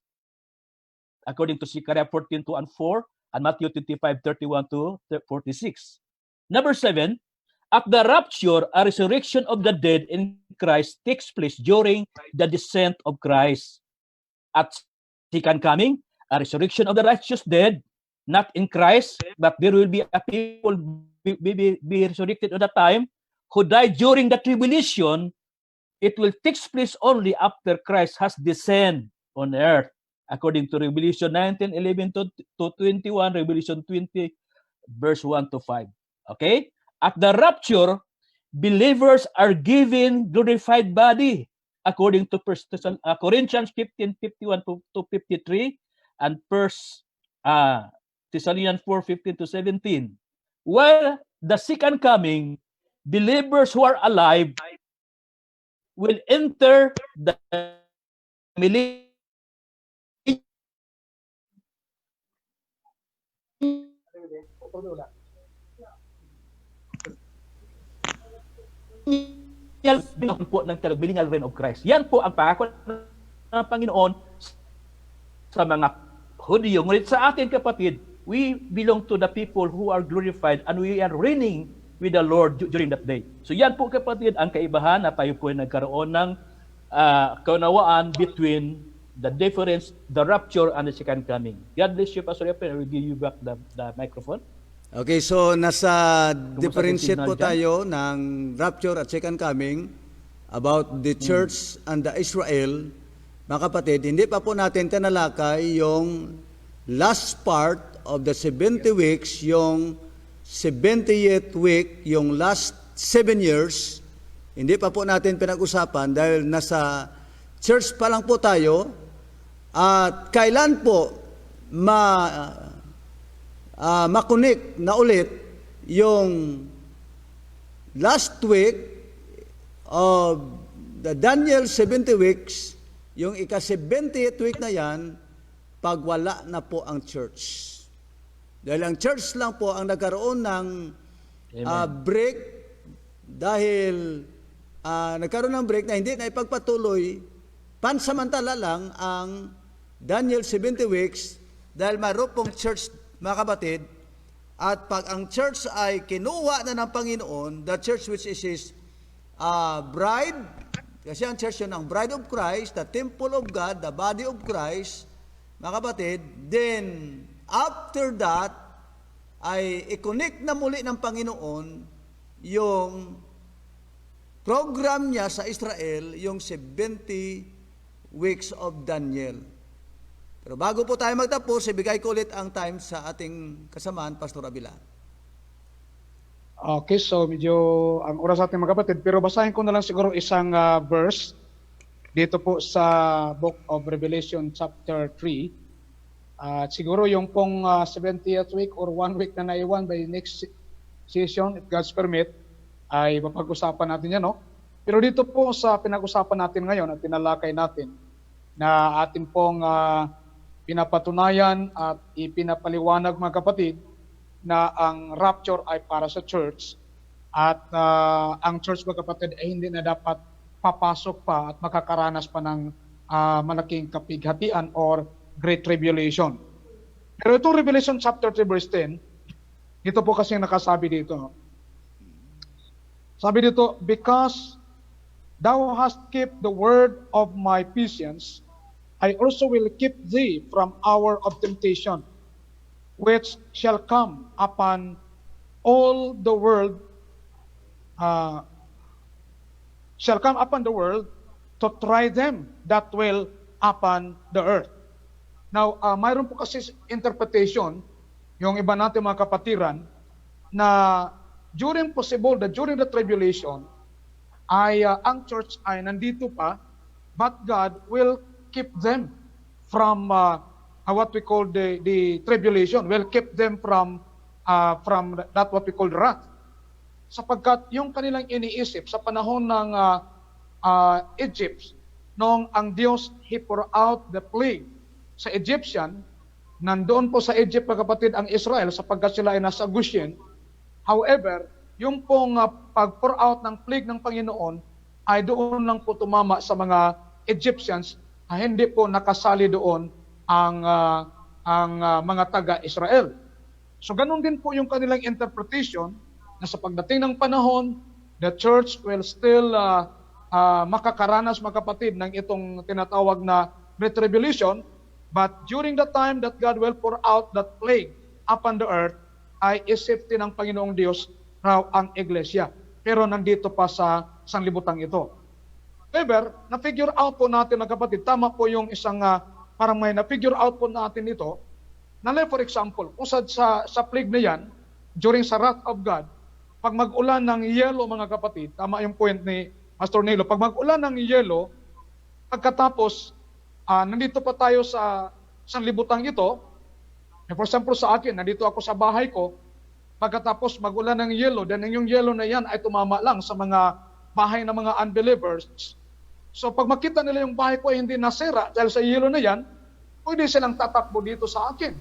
According to Zechariah 14:2 and 4 and Matthew 25:31 to 46. Number 7, at the rapture, a resurrection of the dead in Christ takes place during the descent of Christ. At second coming, a resurrection of the righteous dead, not in Christ, but there will be a people be resurrected at that time who died during the tribulation. It will take place only after Christ has descended on earth, according to Revelation 19:11 to 21, Revelation 20, verse 1 to 5. Okay? At the rapture, believers are given glorified body, according to Corinthians 15:51 to 53, and 1 Thessalonians 4:15 to 17. While the second coming, believers who are alive will enter the millennial po ng millennial reign of Christ. Yan po ang pangako ng Panginoon sa mga Hudyo. Ngunit sa atin, kapatid, we belong to the people who are glorified and we are reigning with the Lord during that day. So yan po, kapatid, ang kaibahan na tayo po ay nagkaroon ng kaunawaan between the difference, the rapture and the second coming. God bless you, Pastor Efren. I will give you back the microphone. Okay, so nasa Kumusta differentiate yung po signal tayo ng rapture at second coming about the church and the Israel. Mga kapatid, hindi pa po natin tinalakay yung last part of the 70 weeks, yung 70th week, yung last 7 years. Hindi pa po natin pinag-usapan dahil nasa church pa lang po tayo. At kailan po makunik na ulit yung last week of the Daniel 70 weeks, yung ika-70th week na yan, pag wala na po ang church. Dahil ang church lang po ang nagkaroon ng break dahil nagkaroon ng break na hindi na ipagpatuloy, pansamantala lang ang Daniel 70 weeks dahil mayroon pong church, mga kapatid, at pag ang church ay kinuha na ng Panginoon, the church which is His bride, kasi ang church yun ang bride of Christ, the temple of God, the body of Christ, mga kapatid, then after that, ay i-connect na muli ng Panginoon yung program niya sa Israel, yung 70 weeks of Daniel. Pero bago po tayo magtapos, ibigay ko ulit ang time sa ating kasamaan, Pastor Abila. Okay, so medyo ang oras natin mga kapatid, pero basahin ko na lang siguro isang verse dito po sa Book of Revelation chapter 3. At siguro yung pong 70th week or 1 week na naiwan by next session, if God's permit, ay mapag-usapan natin yan, no? Pero dito po sa pinag-usapan natin ngayon at tinalakay natin na atin pong pinapatunayan at ipinapaliwanag mga kapatid na ang rapture ay para sa church at ang church mga kapatid ay hindi na dapat papasok pa at makakaranas pa ng malaking kapighatian or Great Tribulation. Pero itong Revelation chapter 3 verse 10, dito po kasi nakasabi dito, Sabi dito, because thou hast kept the word of my patience, I also will keep thee from hour of temptation, which shall come upon all the world, uh, shall come upon the world to try them that dwell upon the earth. Now, mayroon po kasi interpretation, yung iba natin mga kapatiran, na during the tribulation, ay ang church ay nandito pa, but God will keep them from what we call the tribulation, will keep them from that what we call wrath. Sapagkat yung kanilang iniisip sa panahon ng Egypt, nung ang Diyos, He pour out the plague sa Egyptian, nandoon po sa Egypt, mga kapatid, ang Israel, sapagkat sila ay nasa Goshen. However, yung pong pag-pour out ng plague ng Panginoon, ay doon lang po tumama sa mga Egyptians, hindi po nakasali doon ang mga taga-Israel. So ganun din po yung kanilang interpretation, na sa pagdating ng panahon, the church will still makakaranas, mga kapatid, ng itong tinatawag na Great Tribulation, but during the time that God will pour out that plague upon the earth, ay isipti ng Panginoong Diyos raw ang iglesia. Pero nandito pa sa sanlibutan ito. However, na-figure out po natin, mga kapatid, tama po yung isang parang may na-figure out po natin ito, na for example, kung sa plague na yan, during sa wrath of God, pag mag-ulan ng yelo, mga kapatid, tama yung point ni Pastor Nilo, pag mag-ulan ng yelo, pagkatapos, nandito pa tayo sa sanlibutan ito, for example sa akin, nandito ako sa bahay ko, pagkatapos mag-ulan ng yelo, then yung yelo na yan ay tumama lang sa mga bahay ng mga unbelievers. So pag makita nila yung bahay ko ay hindi nasira dahil sa yelo na yan, pwede silang tatakbo dito sa akin.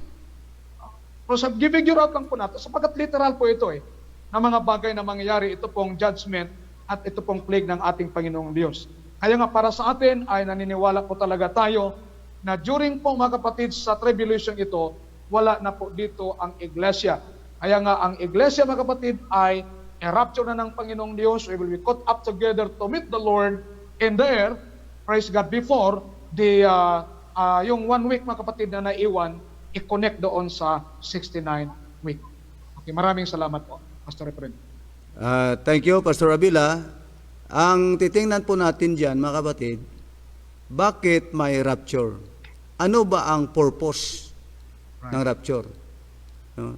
So figure out lang po natin, sapagkat literal po ito na mga bagay na mangyayari, ito pong judgment at ito pong plague ng ating Panginoong Diyos. Kaya nga para sa atin ay naniniwala po talaga tayo na during po, mga kapatid, sa tribulation ito, wala na po dito ang iglesia. Kaya nga ang iglesia, mga kapatid, ay rapture na ng Panginoong Diyos. We will be caught up together to meet the Lord in the air. Praise God. Before yung 1 week, mga kapatid, na naiwan, i-connect doon sa 69 week. Okay, maraming salamat po, Pastor Efren. Thank you, Pastor Abila. Ang titingnan po natin dyan, mga kapatid, bakit may rapture? Ano ba ang purpose ng rapture? No?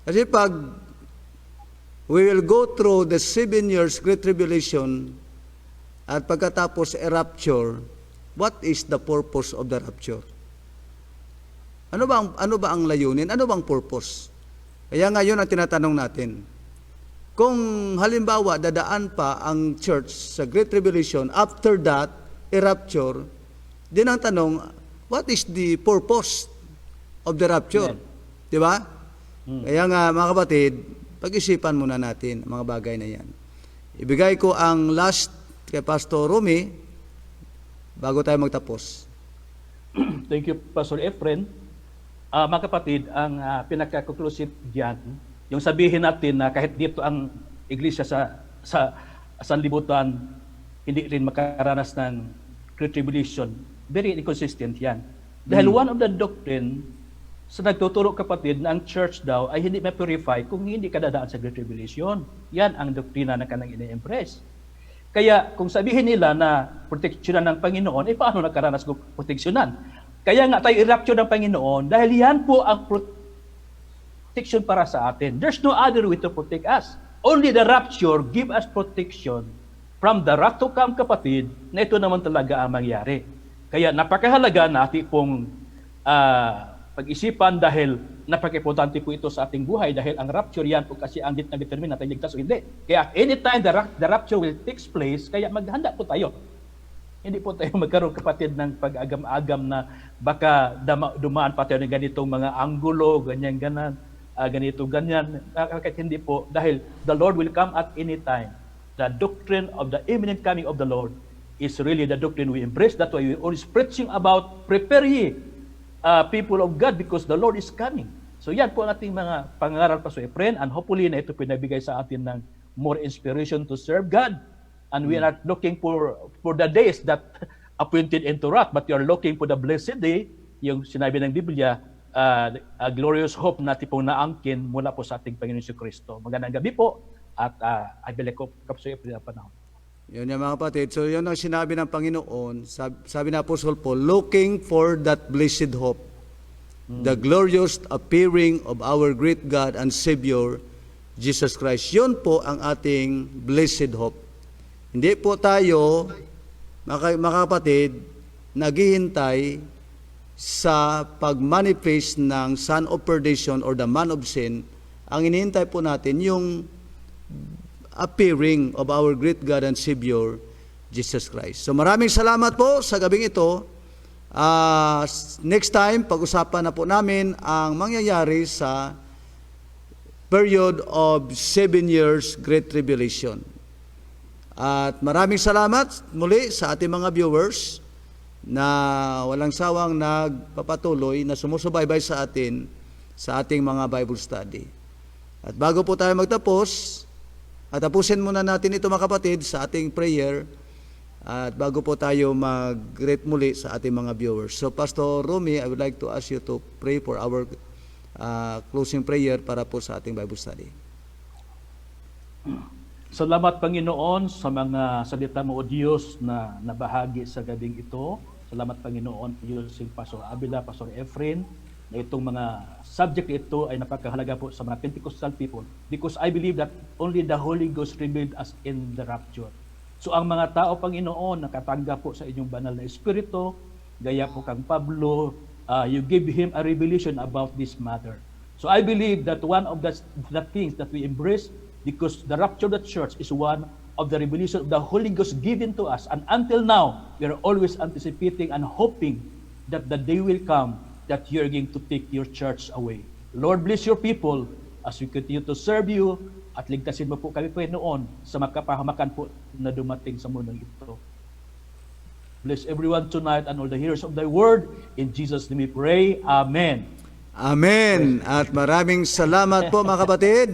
Kasi pag we will go through the 7 years Great Tribulation at pagkatapos a rapture, what is the purpose of the rapture? Ano ba ang layunin? Ano bang purpose? Kaya ngayon ang tinatanong natin, kung halimbawa dadaan pa ang church sa Great Tribulation, after that, a rapture, din ang tanong, what is the purpose of the rapture? Di ba? Kaya nga, mga kapatid, pag-isipan muna natin ang mga bagay na yan. Ibigay ko ang last kay Pastor Rumi bago tayo magtapos. Thank you, Pastor Efren. Mga kapatid, ang pinaka-conclusive diyan, yung sabihin natin na kahit dito ang iglesia sa sanlibutan, hindi rin makaranas ng Great Tribulation, very inconsistent yan. Dahil one of the doctrine sa nagtuturo, kapatid, na ang church daw ay hindi ma-purify kung hindi ka dadaan sa Great Tribulation. Yan ang doktrina na kanang ini-impress. Kaya kung sabihin nila na proteksyonan ng Panginoon, paano nagkaranas ng proteksyonan? Kaya nga tayo i-rapture ng Panginoon dahil yan po ang protection para sa atin. There's no other way to protect us. Only the rapture give us protection from the wrath to come, kapatid, na ito naman talaga ang mangyari. Kaya napakahalaga na ating pong pag-isipan dahil napaka-importante po ito sa ating buhay dahil ang rapture yan po kasi ang nag-determine natin ligtas o hindi. Kaya anytime the rapture will take place, kaya maghanda po tayo. Hindi po tayo magkaroon, kapatid, ng pag-agam-agam na baka dumaan pa tayo ng ganitong mga anggulo, ganyan-ganan, ganito-ganyan. Kahit hindi po, dahil the Lord will come at any time. The doctrine of the imminent coming of the Lord is really the doctrine we embrace. That's why we always preaching about prepare ye, people of God, because the Lord is coming. So yan po ang ating mga pangaral, Pastor Efren, and hopefully na ito pinabigay sa atin ng more inspiration to serve God. And we are not looking for the days that appointed into wrath, but you are looking for the blessed day, yung sinabi ng Biblia, a glorious hope natin pong naangkin mula po sa ating Panginoon si Kristo. Magandang gabi po at I believe ko kapsoy po na panahon. Yun yung mga kapatid. So yun ang sinabi ng Panginoon, sabi ng Apostle Paul, looking for that blessed hope, the glorious appearing of our great God and Savior, Jesus Christ. Yun po ang ating blessed hope. Hindi po tayo, mga kapatid, naghihintay sa pag-manifest ng son of perdition or the man of sin. Ang inihintay po natin yung appearing of our great God and Savior, Jesus Christ. So maraming salamat po sa gabing ito. Next time, pag-usapan na po namin ang mangyayari sa period of 7 years Great Tribulation. At maraming salamat muli sa ating mga viewers na walang sawang nagpapatuloy na sumusubaybay sa atin sa ating mga Bible study. At bago po tayo magtapos, at tapusin muna natin ito mga kapatid sa ating prayer at bago po tayo mag-greet muli sa ating mga viewers. So Pastor Romy, I would like to ask you to pray for our closing prayer para po sa ating Bible study. Salamat Panginoon sa mga salita mo o Diyos na nabahagi sa gabing ito. Salamat Panginoon using Pastor Abila, Pastor Efren, na itong mga subject ito ay napakahalaga po sa mga Pentecostal people because I believe that only the Holy Ghost revealed us in the rapture. So ang mga tao Panginoon nakatanggap po sa inyong banal na Espiritu, gaya po kang Pablo, you give him a revelation about this matter. So I believe that one of the things that we embrace because the rapture of the church is one of the revelation of the Holy Ghost given to us. And until now, we are always anticipating and hoping that the day will come that you're going to take your church away. Lord, bless your people as we continue to serve you at ligtasin mo po kami Panginoon sa makapahamakan po na dumating sa mundong ito. Bless everyone tonight and all the hearers of thy word. In Jesus' name we pray. Amen. Amen. At maraming salamat po mga kapatid.